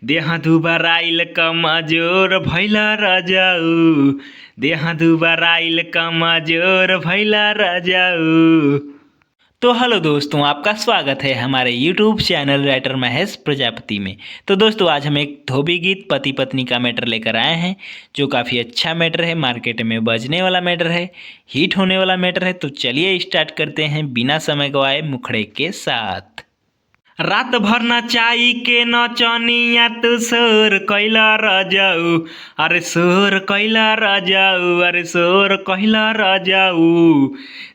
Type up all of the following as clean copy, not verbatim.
देहा दुबराइल कमजोर भैला रजाऊ, देहा दुबराइल कमजोर भैला रजाऊ। तो हेलो दोस्तों, आपका स्वागत है हमारे YouTube channel writer Mahesh Prajapati में। तो दोस्तों, आज हम एक धोबी गीत पति पत्नी का मैटर लेकर आए हैं, जो काफ़ी अच्छा मैटर है, मार्केट में बजने वाला मैटर है, हिट होने वाला मैटर है। तो चलिए स्टार्ट करते हैं बिना समय गवाए मुखड़े के साथ। रात भर नचाई के नचनिया तू शोर कैला रजाऊ, अरे शोर कैला रजाऊ, अरे शोर कैला रजाऊ।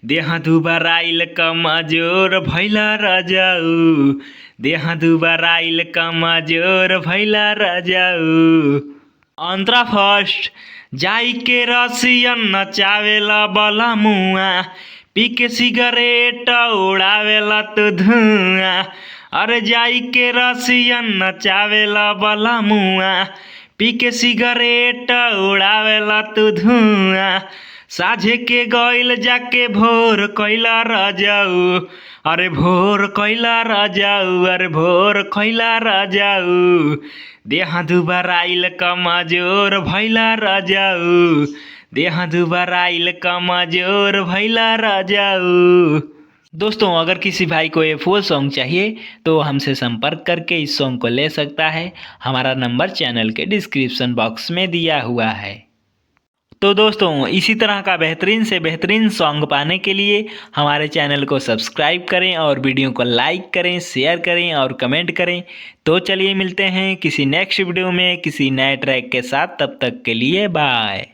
देहा दुबराइल कमजोर भैला रजाऊ, देहा दुबराइल कमजोर भैला रजाऊ। अंतरा फर्स्ट जाई के रसियन नचावेला बला मुआ, पी के सिगरेट उड़ावेला तो धुआं। अरे जाई के रसियन नचावेला बला मुआ, पी के सिगरेट उड़ावेला तो धुआं। साझे के गइल जाके भोर कैला रजाऊ, अरे भोर कैला रजाऊ, अरे भोर कैला रजाऊ। देहा दुबराइल कमजोर भैला रजाऊ, देहा दुबराइल कमजोर भैला रजाऊ। दोस्तों, अगर किसी भाई को ये फुल सॉन्ग चाहिए तो हमसे संपर्क करके इस सॉन्ग को ले सकता है। हमारा नंबर चैनल के डिस्क्रिप्शन बॉक्स में दिया हुआ है। तो दोस्तों, इसी तरह का बेहतरीन से बेहतरीन सॉन्ग पाने के लिए हमारे चैनल को सब्सक्राइब करें और वीडियो को लाइक करें, शेयर करें और कमेंट करें। तो चलिए मिलते हैं किसी नेक्स्ट वीडियो में किसी नए ट्रैक के साथ। तब तक के लिए बाय।